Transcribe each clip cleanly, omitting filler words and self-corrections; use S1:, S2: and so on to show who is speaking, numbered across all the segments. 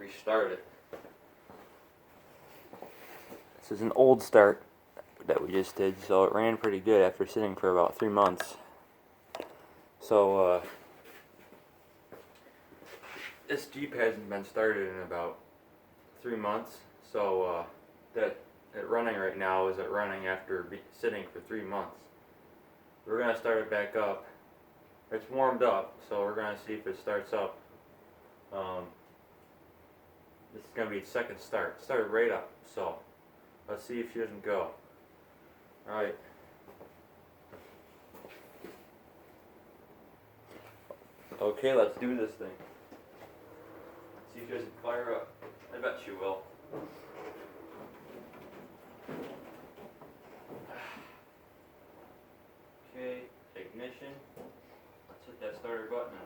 S1: restart it. This is an old start that we just did, so it ran pretty good after sitting for about 3 months. So this Jeep hasn't been started in about 3 months, so that it running right now is it running after sitting for 3 months. We're gonna start it back up. It's warmed up, so we're gonna see if it starts up. This is gonna be the second start. It started right up, so let's see if she doesn't go. All right. Okay, let's do this thing. See if she doesn't fire up. I bet she will. Okay, ignition. Let's hit that starter button.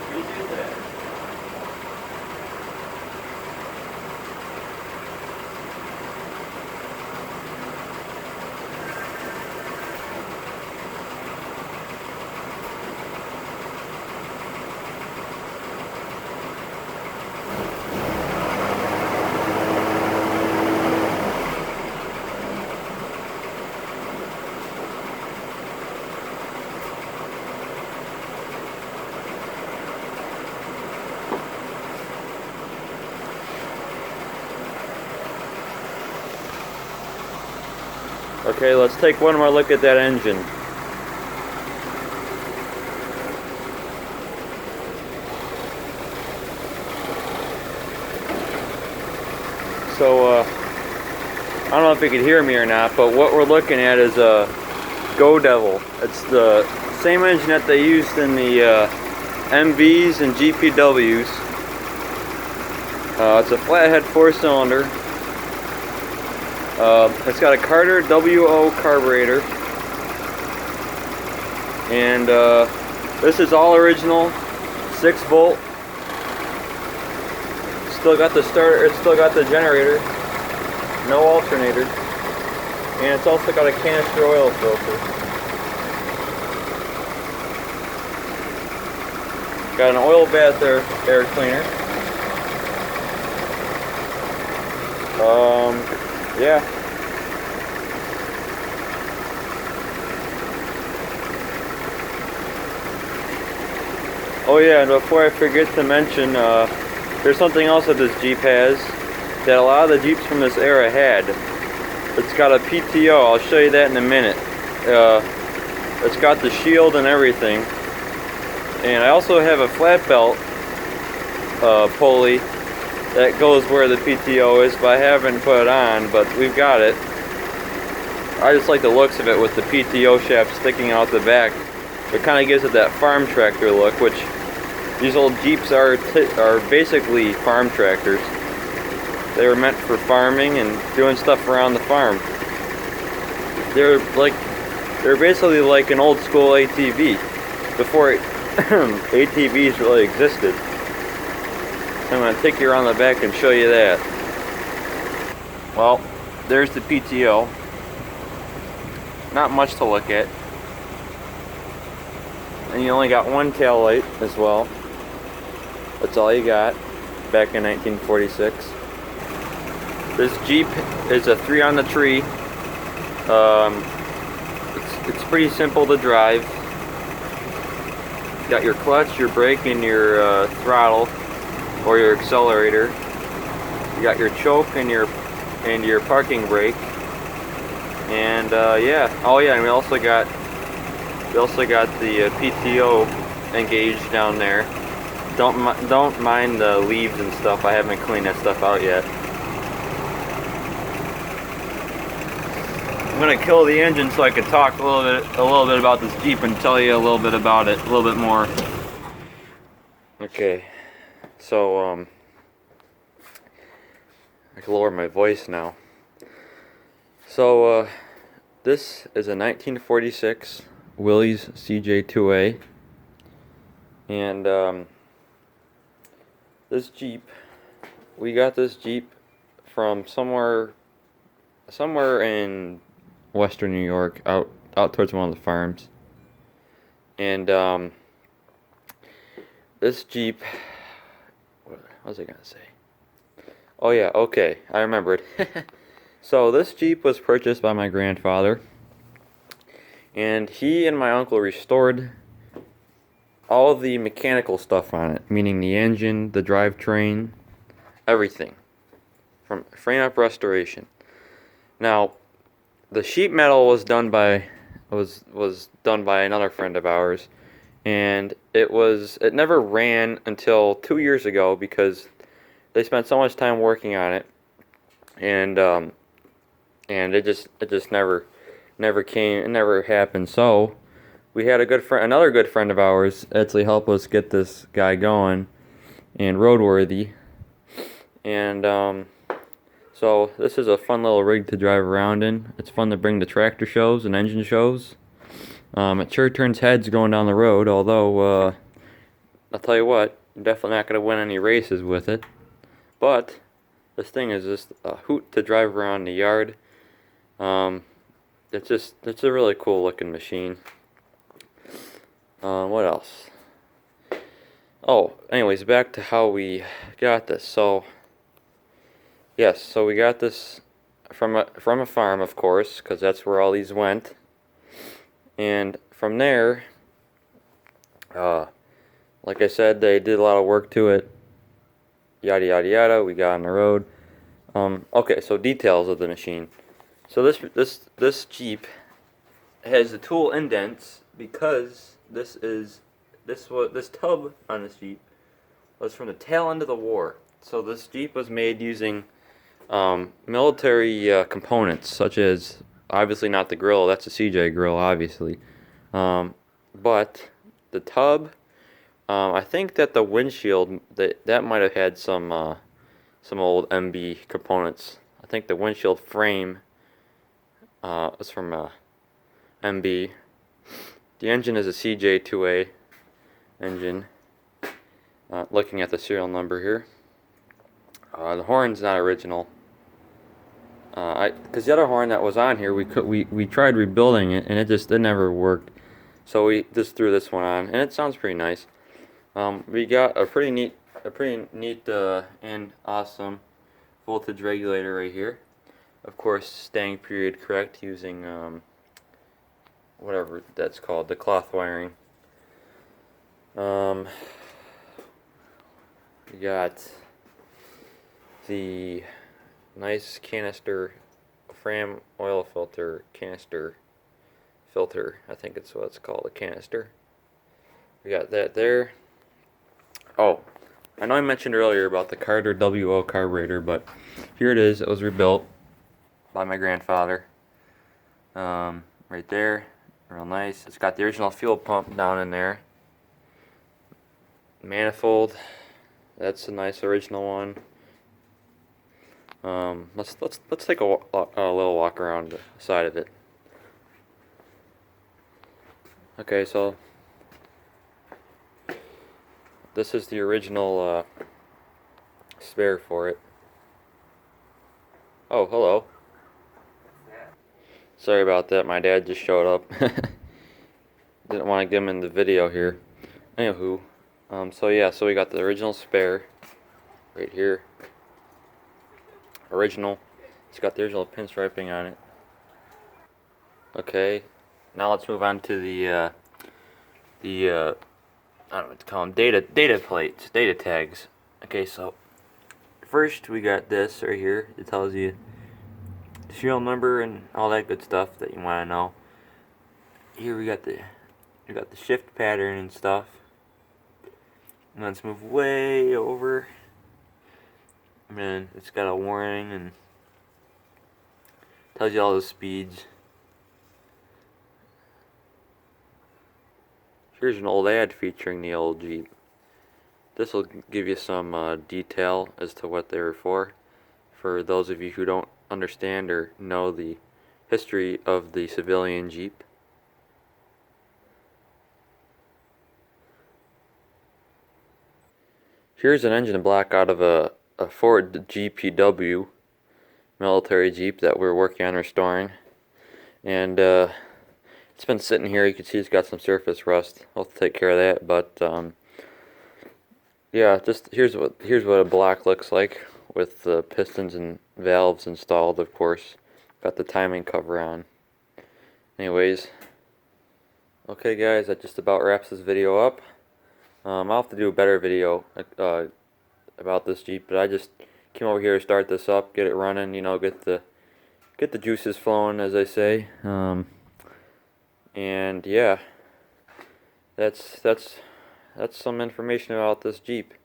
S1: We did that. Okay, let's take one more look at that engine. So, I don't know if you could hear me or not, but what we're looking at is a Go Devil. It's the same engine that they used in the MVs and GPWs. It's a flathead 4-cylinder. It's got a Carter WO carburetor, and this is all original, 6-volt. Still got the starter. It's still got the generator, no alternator, and it's also got a canister oil filter. Got an oil bath air cleaner. Yeah. Oh yeah, and before I forget to mention, there's something else that this Jeep has that a lot of the Jeeps from this era had. It's got a PTO, I'll show you that in a minute. It's got the shield and everything. And I also have a flat belt pulley that goes where the PTO is, but I haven't put it on, but we've got it. I just like the looks of it with the PTO shaft sticking out the back. It kind of gives it that farm tractor look, which these old Jeeps are basically farm tractors. They were meant for farming and doing stuff around the farm. They're basically like an old school ATV before ATVs really existed. I'm going to take you around the back and show you that. Well, there's the PTO. Not much to look at. And you only got one tail light as well. That's all you got back in 1946. This Jeep is a 3 on the tree. It's pretty simple to drive. You got your clutch, your brake, and your throttle or your accelerator. You got your choke and your parking brake. And yeah, oh yeah, and we also got the PTO engaged down there. Don't mind the leaves and stuff. I haven't cleaned that stuff out yet. I'm gonna kill the engine so I can talk a little bit about this Jeep and tell you a little bit about it, a little bit more. Okay, so I can lower my voice now. So this is a 1946 Willys CJ2A, and this Jeep, we got this Jeep from somewhere in western New York, out towards one of the farms, and this Jeep, what was I gonna say? Oh yeah, okay, I remembered. So this Jeep was purchased by my grandfather, and he and my uncle restored all the mechanical stuff on it, meaning the engine, the drivetrain, everything, from frame up restoration. Now, the sheet metal was done by another friend of ours, and it never ran until 2 years ago because they spent so much time working on it, and it just never came, it never happened. So we had another good friend of ours actually help us get this guy going and roadworthy, and so this is a fun little rig to drive around in. It's fun to bring to tractor shows and engine shows. It sure turns heads going down the road, although I'll tell you what, you're definitely not going to win any races with it. But this thing is just a hoot to drive around the yard. It's a really cool looking machine. What else? Oh, anyways, back to how we got this. So yes, so we got this from a farm, of course, because that's where all these went. And from there, like I said, they did a lot of work to it. Yada yada yada. We got on the road. Okay, so details of the machine. So this Jeep has the tool indents because this tub on this Jeep was from the tail end of the war. So this Jeep was made using military components, such as, obviously not the grill, that's a CJ grill, obviously, but the tub. I think that the windshield that might have had some old MB components. I think the windshield frame was from MB. The engine is a CJ2A engine. Looking at the serial number here. The horn's not original. Because the other horn that was on here, we tried rebuilding it and it never worked. So we just threw this one on, and it sounds pretty nice. We got a pretty neat and awesome voltage regulator right here. Of course, staying period correct using whatever that's called, the cloth wiring. We got the nice canister Fram oil filter canister filter. I think it's what it's called, a canister. We got that there. Oh, I know I mentioned earlier about the Carter WO carburetor, but here it is. It was rebuilt by my grandfather. Right there, real nice. It's got the original fuel pump down in there. Manifold, that's a nice original one. Let's take a little walk around the side of it. Okay, so this is the original spare for it. Oh, hello. Sorry about that, my dad just showed up. Didn't want to get him in the video here. Anywho, so yeah, so we got the original spare right here. Original. It's got the original pinstriping on it. Okay, now let's move on to the I don't know what to call them, data plates, data tags. Okay, so first we got this right here. It tells you the serial number and all that good stuff that you want to know. Here we got the shift pattern and stuff. And let's move way over. And then it's got a warning and tells you all the speeds. Here's an old ad featuring the old Jeep. This will give you some detail as to what they were for those of you who don't understand or know the history of the civilian Jeep. Here's an engine block out of a Ford GPW military Jeep that we're working on restoring, and it's been sitting here. You can see it's got some surface rust. I'll take care of that, but Yeah, just here's what a block looks like with the pistons and valves installed, of course. Got the timing cover on. Anyways, okay guys, that just about wraps this video up. I'll have to do a better video about this Jeep, but I just came over here to start this up, get it running, you know, get the juices flowing, as I say. And yeah, that's some information about this Jeep.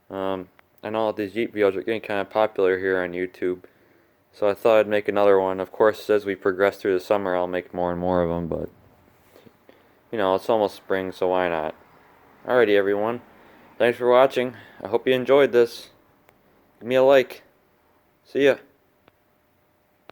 S1: I know that these Jeep videos are getting kind of popular here on YouTube, so I thought I'd make another one. Of course, as we progress through the summer, I'll make more and more of them, but you know, it's almost spring, so why not? Alrighty, everyone. Thanks for watching. I hope you enjoyed this. Give me a like. See ya.